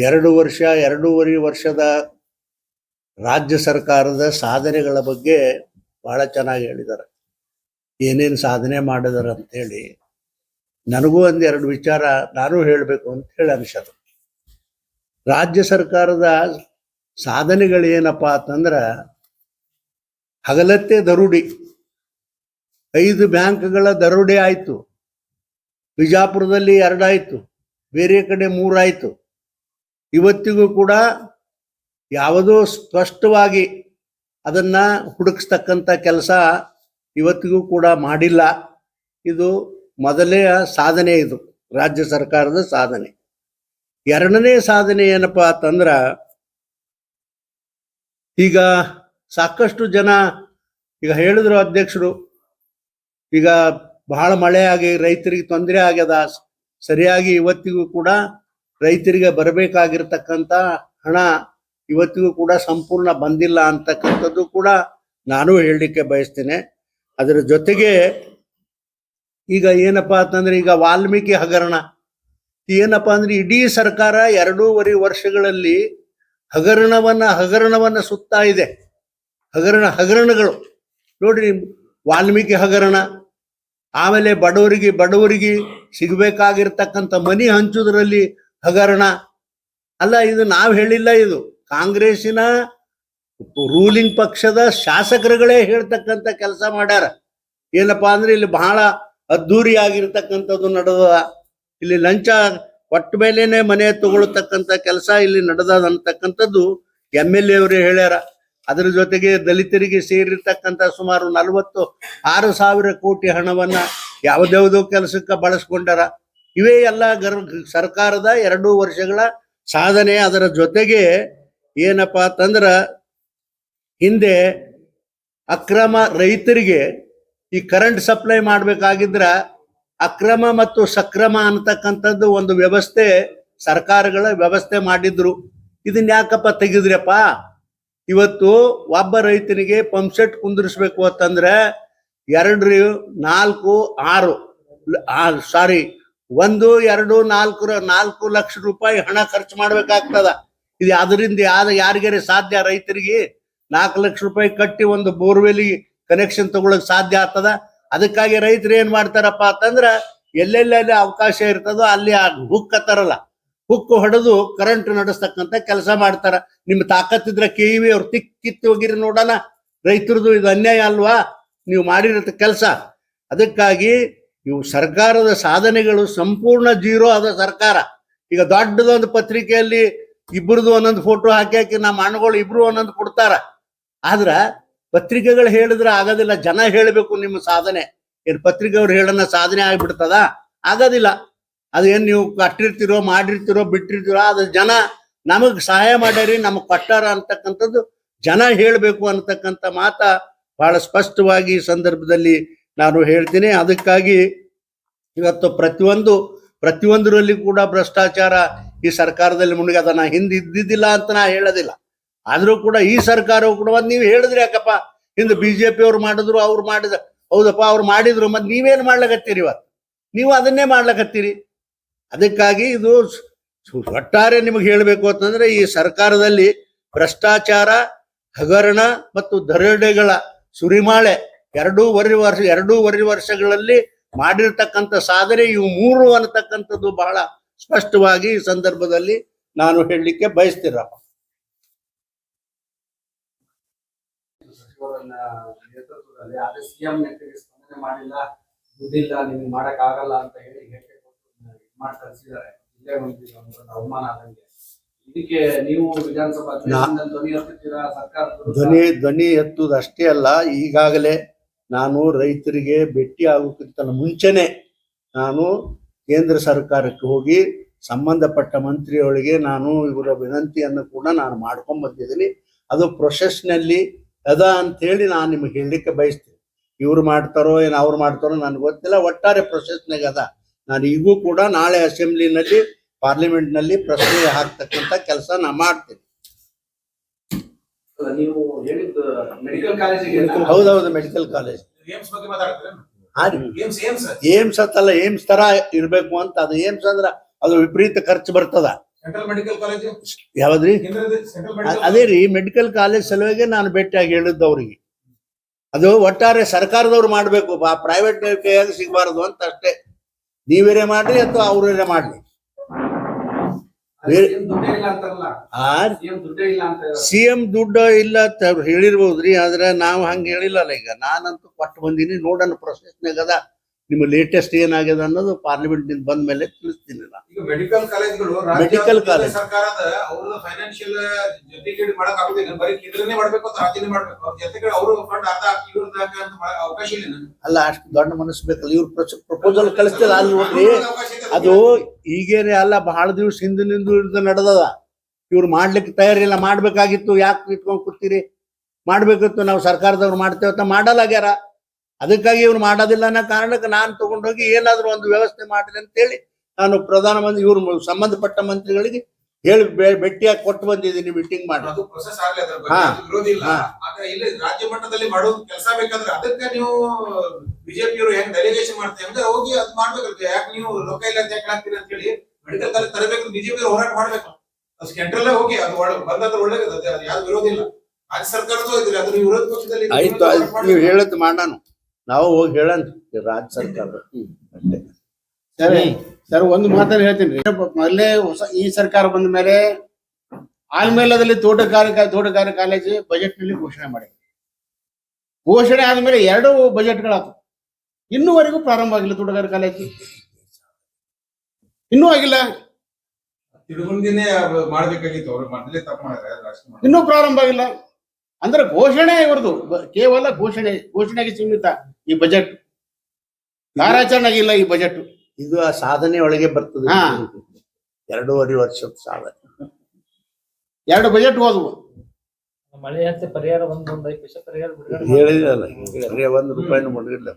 2 ವರ್ಷ 2.5 ವರ್ಷದ ರಾಜ್ಯ ಸರ್ಕಾರದ ಸಾಧನೆಗಳ ಬಗ್ಗೆ ಬಹಳ ಚೆನ್ನಾಗಿ ಹೇಳಿದ್ದಾರೆ. ಏನೇನು ಸಾಧನೆ ಮಾಡಿದಾರೆ ಅಂತೇಳಿ ನನಗೂ ಒಂದೆರಡು ವಿಚಾರ ನಾನು ಹೇಳಬೇಕು ಅಂತ ಹೇಳಿ ಅನಿಸೋದು. ರಾಜ್ಯ ಸರ್ಕಾರದ ಸಾಧನೆಗಳೇನಪ್ಪ ಅಂತಂದ್ರೆ, ಹಗಲತ್ತೆ ದರೋಡಿ, 5 ಬ್ಯಾಂಕ್ಗಳ ದರೋಡೆ ಆಯಿತು. ಬಿಜಾಪುರದಲ್ಲಿ 2 ಆಯಿತು, ಬೇರೆ ಕಡೆ 3 ಆಯಿತು. ಇವತ್ತಿಗೂ ಕೂಡ ಯಾವುದೋ ಸ್ಪಷ್ಟವಾಗಿ ಅದನ್ನ ಹುಡುಕಿಸ್ತಕ್ಕಂಥ ಕೆಲಸ ಇವತ್ತಿಗೂ ಕೂಡ ಮಾಡಿಲ್ಲ. ಇದು ಮೊದಲೇ ಸಾಧನೆ, ಇದು ರಾಜ್ಯ ಸರ್ಕಾರದ ಸಾಧನೆ. 2ನೇ ಸಾಧನೆ ಏನಪ್ಪಾ ಅಂತಂದ್ರ, ಈಗ ಸಾಕಷ್ಟು ಜನ ಈಗ ಹೇಳಿದ್ರು ಅಧ್ಯಕ್ಷರು, ಈಗ ಬಹಳ ಮಳೆ ಆಗಿ ರೈತರಿಗೆ ತೊಂದರೆ ಆಗ್ಯದ, ಸರಿಯಾಗಿ ಇವತ್ತಿಗೂ ಕೂಡ ರೈತರಿಗೆ ಬರಬೇಕಾಗಿರ್ತಕ್ಕಂಥ ಹಣ ಇವತ್ತಿಗೂ ಕೂಡ ಸಂಪೂರ್ಣ ಬಂದಿಲ್ಲ ಅಂತಕ್ಕಂಥದ್ದು ಕೂಡ ನಾನು ಹೇಳಲಿಕ್ಕೆ ಬಯಸ್ತೇನೆ. ಅದರ ಜೊತೆಗೆ ಈಗ ಏನಪ್ಪಾ ಅಂತಂದ್ರೆ, ಈಗ ವಾಲ್ಮೀಕಿ ಹಗರಣ ಏನಪ್ಪಾ ಅಂದ್ರೆ, ಇಡೀ ಸರ್ಕಾರ 2.5 ವರ್ಷಗಳಲ್ಲಿ ಹಗರಣವನ್ನ ಸುತ್ತಾ ಇದೆ. ಹಗರಣಗಳು ನೋಡ್ರಿ, ವಾಲ್ಮೀಕಿ ಹಗರಣ, ಆಮೇಲೆ ಬಡವರಿಗೆ ಸಿಗಬೇಕಾಗಿರ್ತಕ್ಕಂಥ ಮನಿ ಹಂಚುದ್ರಲ್ಲಿ ಹಗರಣ ಅಲ್ಲ. ಇದು ನಾವು ಹೇಳಿಲ್ಲ, ಇದು ಕಾಂಗ್ರೆಸ್ಸಿನ ರೂಲಿಂಗ್ ಪಕ್ಷದ ಶಾಸಕರುಗಳೇ ಹೇಳ್ತಕ್ಕಂಥ ಕೆಲಸ ಮಾಡ್ಯಾರ. ಏನಪ್ಪಾ ಅಂದ್ರೆ, ಇಲ್ಲಿ ಬಹಳ ಅದ್ದೂರಿ ಆಗಿರ್ತಕ್ಕಂಥದ್ದು ನಡೆದ, ಇಲ್ಲಿ ಲಂಚ ಒಟ್ಟ ಮೇಲೇನೆ ಮನೆ ತಗೊಳ್ತಕ್ಕಂಥ ಕೆಲಸ ಇಲ್ಲಿ ನಡೆದ ಅಂತಕ್ಕಂಥದ್ದು MLA ಅವರೇ ಹೇಳ್ಯಾರ. ಅದರ ಜೊತೆಗೆ ದಲಿತರಿಗೆ ಸೇರಿರ್ತಕ್ಕಂಥ ಸುಮಾರು 46,000 ಕೋಟಿ ಹಣವನ್ನ ಯಾವ್ದ್ಯಾವ್ದೋ ಕೆಲಸಕ್ಕೆ ಬಳಸ್ಕೊಂಡಾರ. ಇವೇ ಎಲ್ಲ ಸರ್ಕಾರದ 2 ವರ್ಷಗಳ ಸಾಧನೆ. ಅದರ ಜೊತೆಗೆ ಏನಪ್ಪಾ ಅಂತಂದ್ರ, ಹಿಂದೆ ಅಕ್ರಮ ರೈತರಿಗೆ ಈ ಕರೆಂಟ್ ಸಪ್ಲೈ ಮಾಡ್ಬೇಕಾಗಿದ್ರ ಅಕ್ರಮ ಮತ್ತು ಸಕ್ರಮ ಅಂತಕ್ಕಂಥದ್ದು ಒಂದು ವ್ಯವಸ್ಥೆ ಸರ್ಕಾರಗಳ ವ್ಯವಸ್ಥೆ ಮಾಡಿದ್ರು. ಇದನ್ನ ಯಾಕಪ್ಪ ತೆಗೆದ್ರಪ್ಪ? ಇವತ್ತು ಒಬ್ಬ ರೈತನಿಗೆ ಪಂಪ್ ಸೆಟ್ ಕುಂದಿರಿಸ್ಬೇಕು ಅಂತಂದ್ರೆ 2, 4, 6 ಸಾರಿ 1, 2, 4 ಲಕ್ಷ ರೂಪಾಯಿ ಹಣ ಖರ್ಚು ಮಾಡ್ಬೇಕಾಗ್ತದ. ಇದು ಅದರಿಂದ ಯಾರಿಗಾರೆ ಸಾಧ್ಯ? ರೈತರಿಗೆ 4 ಲಕ್ಷ ರೂಪಾಯಿ ಕಟ್ಟಿ ಒಂದು ಬೋರ್ವೆಲಿ ಕನೆಕ್ಷನ್ ತಗೊಳಕ್ ಸಾಧ್ಯ ಆಗ್ತದ? ಅದಕ್ಕಾಗಿ ರೈತರು ಏನ್ ಮಾಡ್ತಾರಪ್ಪ ಅಂತಂದ್ರ, ಎಲ್ಲೆಲ್ಲಿ ಅವಕಾಶ ಇರ್ತದೋ ಅಲ್ಲಿ ಆ ಹುಕ್ ಹತ್ತಾರಲ್ಲ, ಹುಕ್ಕು ಹೊಡೆದು ಕರೆಂಟ್ ನಡೆಸ್ತಕ್ಕಂಥ ಕೆಲಸ ಮಾಡ್ತಾರ. ನಿಮ್ ತಾಕತ್ತಿದ್ರ KEB ಅವ್ರು ಕಿತ್ತು ಹೋಗಿರಿ ನೋಡೋಣ. ರೈತರದು ಇದು ಅನ್ಯಾಯ ಅಲ್ವಾ ನೀವು ಮಾಡಿರತ್ತ ಕೆಲಸ? ಅದಕ್ಕಾಗಿ ಇವು ಸರ್ಕಾರದ ಸಾಧನೆಗಳು ಸಂಪೂರ್ಣ ಜೀರೋ ಆದ ಸರ್ಕಾರ. ಈಗ ದೊಡ್ಡದೊಂದು ಪತ್ರಿಕೆಯಲ್ಲಿ ಇಬ್ಬರದು ಒಂದೊಂದು ಫೋಟೋ ಹಾಕಿ ನಮ್ಮ ಅಣ್ಣಗಳು ಇಬ್ರು ಒಂದೊಂದು ಕೊಡ್ತಾರ. ಆದ್ರ ಪತ್ರಿಕೆಗಳು ಹೇಳಿದ್ರೆ ಆಗೋದಿಲ್ಲ, ಜನ ಹೇಳಬೇಕು ನಿಮ್ಮ ಸಾಧನೆ. ಏನ್ ಪತ್ರಿಕೆಯವ್ರು ಹೇಳೋಣ ಸಾಧನೆ ಆಗ್ಬಿಡ್ತದ? ಆಗೋದಿಲ್ಲ. ಅದೇನ್ ನೀವು ಕಟ್ಟಿರ್ತಿರೋ, ಮಾಡಿರ್ತಿರೋ, ಬಿಟ್ಟಿರ್ತಿರೋ, ಅದು ಜನ ನಮಗ್ ಸಹಾಯ ಮಾಡ್ಯಾರಿ, ನಮಗ್ ಕೊಟ್ಟಾರ ಅಂತಕ್ಕಂಥದ್ದು ಜನ ಹೇಳ್ಬೇಕು ಅಂತಕ್ಕಂಥ ಮಾತ ಬಹಳ ಸ್ಪಷ್ಟವಾಗಿ ಈ ಸಂದರ್ಭದಲ್ಲಿ ನಾನು ಹೇಳ್ತೀನಿ. ಅದಕ್ಕಾಗಿ ಇವತ್ತು ಪ್ರತಿಯೊಂದರಲ್ಲಿ ಕೂಡ ಭ್ರಷ್ಟಾಚಾರ ಈ ಸರ್ಕಾರದಲ್ಲಿ ಮುಳುಗದ. ನಾ ಹಿಂದೆ ಇದ್ದಿದ್ದಿಲ್ಲ ಅಂತ ನಾ ಹೇಳೋದಿಲ್ಲ, ಆದ್ರೂ ಕೂಡ ಈ ಸರ್ಕಾರವು ಕೂಡ ನೀವು ಹೇಳಿದ್ರಿ ಯಾಕಪ್ಪ, ಹಿಂದೆ BJP ಅವ್ರು ಮಾಡಿದ್ರು, ಅವ್ರು ಮಾಡಿದ, ಹೌದಪ್ಪ ಅವ್ರು ಮಾಡಿದ್ರು, ಮತ್ತೆ ನೀವೇನ್ ಮಾಡ್ಲಕತ್ತೀರಿ? ಇವತ್ತು ನೀವು ಅದನ್ನೇ ಮಾಡ್ಲಕತ್ತೀರಿ. ಅದಕ್ಕಾಗಿ ಇದು ಒಟ್ಟಾರೆ ನಿಮಗೆ ಹೇಳಬೇಕು ಅಂತಂದ್ರೆ, ಈ ಸರ್ಕಾರದಲ್ಲಿ ಭ್ರಷ್ಟಾಚಾರ, ಹಗರಣ ಮತ್ತು ದರೋಡೆಗಳ ಸುರಿಮಾಳೆ 2.5 ವರ್ಷಗಳಲ್ಲಿ ಮಾಡಿರ್ತಕ್ಕಂಥ ಸಾಧನೆ ಇವು 3 ಅನ್ನತಕ್ಕಂಥದ್ದು ಬಹಳ ಸ್ಪಷ್ಟವಾಗಿ ಈ ಸಂದರ್ಭದಲ್ಲಿ ನಾನು ಹೇಳಲಿಕ್ಕೆ ಬಯಸ್ತೀರಪ್ಪ. ನೇತೃತ್ವದಲ್ಲಿ ಆದ್ರೆ CM ನೆಟ್ಟಿಗೆ ಸ್ಪಂದನೆ ಮಾಡಿಲ್ಲ, ದುಡ್ಡಿಲ್ಲ, ನಿಮ್ಗೆ ಮಾಡಕ್ ಆಗಲ್ಲ ಅಂತ ಹೇಳಿ ಹೇಳಿಕೆ ಕೊಟ್ಟು ಮಾಡಿ ಕಳಿಸಿದ್ದಾರೆ. ಜಿಲ್ಲೆ ಮಂತ್ರಿ ಅವಮಾನ ಆದಂಗೆ. ಇದಕ್ಕೆ ನೀವು ವಿಧಾನಸಭಾ ಧ್ವನಿ ಎತ್ತುತ್ತೀರಾ? ಸರ್ಕಾರ ಧ್ವನಿ ಎತ್ತುವುದು ಅಷ್ಟೇ ಅಲ್ಲ, ಈಗಾಗಲೇ ನಾನು ರೈತರಿಗೆ ಭೇಟಿ ಆಗೋಕ್ಕಿಂತ ಮುಂಚೆನೆ ನಾನು ಕೇಂದ್ರ ಸರ್ಕಾರಕ್ಕೆ ಹೋಗಿ ಸಂಬಂಧಪಟ್ಟ ಮಂತ್ರಿಯವರಿಗೆ ನಾನು ಇವರ ವಿನಂತಿಯನ್ನು ಕೂಡ ನಾನು ಮಾಡ್ಕೊಂಡ್ ಬಂದಿದ್ದೀನಿ. ಅದು ಪ್ರೊಸೆಸ್ನಲ್ಲಿ ಅದ ಅಂತೇಳಿ ನಾನು ನಿಮಗೆ ಹೇಳಲಿಕ್ಕೆ ಬಯಸ್ತೀನಿ. ಇವ್ರು ಮಾಡ್ತಾರೋ ಏನು ಅವ್ರು ಮಾಡ್ತಾರೋ ನನಗೆ ಗೊತ್ತಿಲ್ಲ, ಒಟ್ಟಾರೆ ಪ್ರೊಸೆಸ್ನಾಗ ಅದ. ನಾನು ಈಗೂ ಕೂಡ ನಾಳೆ ಅಸೆಂಬ್ಲಿನಲ್ಲಿ, ಪಾರ್ಲಿಮೆಂಟ್ನಲ್ಲಿ ಪ್ರಶ್ನೆ ಹಾಕ್ತಕ್ಕಂಥ ಕೆಲಸ ನಾ ಮಾಡ್ತೀನಿ. ನೀವು ಹೇಳಿದ್ದು ಮೆಡಿಕಲ್ ಕಾಲೇಜಿಗೆ? ಹೌದೌದು, ಮೆಡಿಕಲ್ ಕಾಲೇಜ್. ಏಮ್ಸ್ ಅಂತಲ್ಲ, ಏಮ್ಸ್ ತರ ಇರ್ಬೇಕು ಅಂತ. ಅದು ಏಮ್ಸ್ ಅಂದ್ರ ಅದು ವಿಪರೀತ ಖರ್ಚು ಬರ್ತದ. ಸೆಂಟ್ರಲ್ ಮೆಡಿಕಲ್ ಕಾಲೇಜ್ ಯಾವ್ದ್ರಿ ಸೆಂಟ್ರಲ್ ಮೆಡಿಕಲ್ ಅದೇ ರೀ ಮೆಡಿಕಲ್ ಕಾಲೇಜ್ ಸಲುವಾಗಿ ನಾನು ಭೇಟಿಯಾಗಿ ಹೇಳಿದ್ದು ಅವ್ರಿಗೆ. ಅದು ಒಟ್ಟಾರೆ ಸರ್ಕಾರದವ್ರು ಮಾಡ್ಬೇಕು, ಪ್ರೈವೇಟ್ ಕೈಯಾಗ ಸಿಗಬಾರದು ಅಂತ ಅಷ್ಟೇ. ನೀವೇರೇ ಮಾಡ್ರಿ ಅಥವಾ ಅವ್ರೇರೇ ಮಾಡ್ಲಿ. CM ದುಡ್ಡೇ ಇಲ್ಲ ಅಂತಾರಲ್ಲ, ಆ CM ದುಡ್ಡೇ ಇಲ್ಲ ಅಂತ ಹೇಳೋದು. CM ದುಡ್ಡು ಇಲ್ಲ ಅಂತ ಅವ್ರು ಹೇಳಿರ್ಬೋದ್ರಿ, ಆದ್ರೆ ನಾವು ಹಂಗ ಹೇಳಿಲ್ಲಲ್ಲ. ಈಗ ನಾನಂತೂ ಕೊಟ್ಟು ಬಂದೀನಿ, ನೋಡೋಣ ಪ್ರೊಸೆಸ್ನಾಗ ಅದ. ನಿಮ್ಮ ಲೇಟೆಸ್ಟ್ ಏನಾಗ್ಯದ ಅನ್ನೋದು ಪಾರ್ಲಿಮೆಂಟ್ ನಿಂದ ಬಂದ ಮೇಲೆ ತಿಳಿಸ್ತೀನಿ ನಾನು. ಈಗ ಮೆಡಿಕಲ್ ಕಾಲೇಜ್ಗಳು ಮೆಡಿಕಲ್ ಕಾಲೇಜ್ ಸರ್ಕಾರದ ಅವ್ರ ಫೈನಾನ್ಷಿಯಲ್ ಜೊತೆಗೆ ಮಾಡಕ್ ಆಗುದಿಲ್ಲ, ಬರೀ ಕೇಂದ್ರನೇ ಮಾಡ್ಬೇಕು ಅಂತ ರಾಜ್ಯನೇ ಮಾಡ್ಬೇಕು. ಅವ್ರ ಜೊತೆಗೆ ಅವರು ಫಂಡ್ ಅರ್ಧ ಹಾಕಿ ಇವ್ರದ್ದು ಹಾಕಿ ಅಂತ ಅವಕಾಶ ಇಲ್ಲ. ಅಲ್ಲ, ಅಷ್ಟು ದೊಡ್ಡ ಮನಸ್ಸು ಬೇಕಲ್ಲ. ಇವ್ರು ಪ್ರಪೋಸಲ್ ಕಳಿಸ್ತಿಲ್ಲ ಅಲ್ಲಿ ನೋಡ್ರಿ. ಅದು ಈಗೇನೆ ಅಲ್ಲ, ಬಹಳ ದಿವಸ ಹಿಂದಿನಿಂದ ಇದು ನಡೆದದ. ಇವ್ರು ಮಾಡ್ಲಿಕ್ಕೆ ತಯಾರಿಲ್ಲ, ಮಾಡ್ಬೇಕಾಗಿತ್ತು. ಯಾಕೆ ಇಟ್ಕೊಂಡ್ ಕೂತೀರಿ? ಮಾಡ್ಬೇಕಿತ್ತು, ನಾವು ಸರ್ಕಾರದವ್ರು ಮಾಡ್ತೇವೆ ಅಂತ ಮಾಡಲಾಗ್ಯಾರ. ಅದಕ್ಕಾಗಿ ಇವ್ರು ಮಾಡೋದಿಲ್ಲ ಅನ್ನೋ ಕಾರಣಕ್ಕೆ ನಾನು ತಗೊಂಡೋಗಿ ಏನಾದ್ರು ಒಂದು ವ್ಯವಸ್ಥೆ ಮಾಡ್ರಿ ಅಂತೇಳಿ ನಾನು ಪ್ರಧಾನಮಂತ್ರಿ ಇವ್ರು ಸಂಬಂಧಪಟ್ಟ ಮಂತ್ರಿಗಳಿಗೆ ಹೇಳಿ ಭೇಟಿಯಾಗಿ ಕೊಟ್ಟು ಬಂದಿದ್ದೀನಿ, ಮೀಟಿಂಗ್ ಮಾಡಿ. ಅದು ಪ್ರೊಸೆಸ್ ಆಗ್ಲಿ, ಅದ್ರ ಬಗ್ಗೆ ವಿರೋಧ ಇಲ್ಲ. ಆದ್ರೆ ಇಲ್ಲಿ ರಾಜ್ಯ ಮಟ್ಟದಲ್ಲಿ ಮಾಡೋದು ಕೆಲಸ ಬೇಕಾದ್ರೆ ಅದಕ್ಕೆ ನೀವು ಬಿಜೆಪಿಯವರು ಹೆಂಗ್ ಡೆಲಿಗೇಷನ್ ಮಾಡ್ತೀವಿ ಅಂದ್ರೆ ಹೋಗಿ ಅದ್ ಮಾಡ್ಬೇಕು. ಯಾಕೆ ನೀವು ರೊಕ್ಕ ಇಲ್ಲ ಅಂತ ಯಾಕೆ ಹಾಕ್ತೀರಿ ಅಂತ ಹೇಳಿ ಮೆಡಿಕಲ್ ಕಾಲೇಜ್ ತರಬೇಕು, ಬಿಜೆಪಿ ಹೋರಾಟ ಮಾಡ್ಬೇಕು. ಅದು ಸೆಂಟ್ರಲ್ ಹೋಗಿ ಅದು ಬಂದಾದ್ರೆ ಒಳ್ಳೇದು, ಅದು ಯಾರು ವಿರೋಧ ಇಲ್ಲ. ರಾಜ್ಯ ಸರ್ಕಾರದ್ದು ಇದ್ರಿ, ಅದು ನೀವು ವಿರೋಧ ಪಕ್ಷದಲ್ಲಿ ಆಯ್ತು, ನೀವು ಹೇಳದ್ ಮಾಡೋಣ, ನಾವು ಹೋಗಿ ಹೇಳೋಣ ರಾಜ್ಯ ಸರ್ಕಾರ ಅಷ್ಟೇ. ಸರಿ ಸರ್, ಒಂದು ಮಾತನ್ನ ಹೇಳ್ತೀನಿ ರೀ. ಮೊದಲೇ ಹೊಸ ಈ ಸರ್ಕಾರ ಬಂದ ಮೇಲೆ ಆಲ್ಮೇಲದಲ್ಲಿ ತೋಟಗಾರಿಕಾ ಕಾಲೇಜು ಬಜೆಟ್ ನಲ್ಲಿ ಘೋಷಣೆ ಮಾಡಿ, ಘೋಷಣೆ ಆದ್ಮೇಲೆ 2 ಬಜೆಟ್ಗಳಾಯ್ತು. ಇನ್ನೂವರೆಗೂ ಪ್ರಾರಂಭ ಆಗಿಲ್ಲ ತೋಟಗಾರಿಕಾ ಕಾಲೇಜು, ಇನ್ನೂ ಆಗಿಲ್ಲ. ತಿರುಗುಂದಿನೇ ಮಾಡ್ಬೇಕಾಗಿತ್ತು, ಅವ್ರು ಮೊದಲೇ ತಪ್ಪು ಮಾಡಿದ್ರೆ ಇನ್ನೂ ಪ್ರಾರಂಭ ಆಗಿಲ್ಲ. ಅಂದ್ರೆ ಘೋಷಣೆ ಇವ್ರದ್ದು ಕೇವಲ ಘೋಷಣೆಗೆ ಸೀಮಿತ ಈ ಬಜೆಟ್, ಕಾರ್ಯಾಚರಣೆ ಆಗಿಲ್ಲ ಈ ಬಜೆಟ್. ಇದು ಆ ಸಾಧನೆ ಒಳಗೆ ಬರ್ತದೆ. ಹಾ. 2.5 ವರ್ಷದ ಸಾಧನೆ. 2 ಬಜೆಟ್ ಹೋದ್ವು. ಮಳೆ ಅಂತ ಪರಿಹಾರ ಒಂದ್ 5 ಪೈಸೆ ಪರಿಹಾರ ಬಿಡುಗಡೆ ಹೇಳಿದ್ರಲ್ಲ, ₹1 ಮುಳುಗಿಲ್ಲ.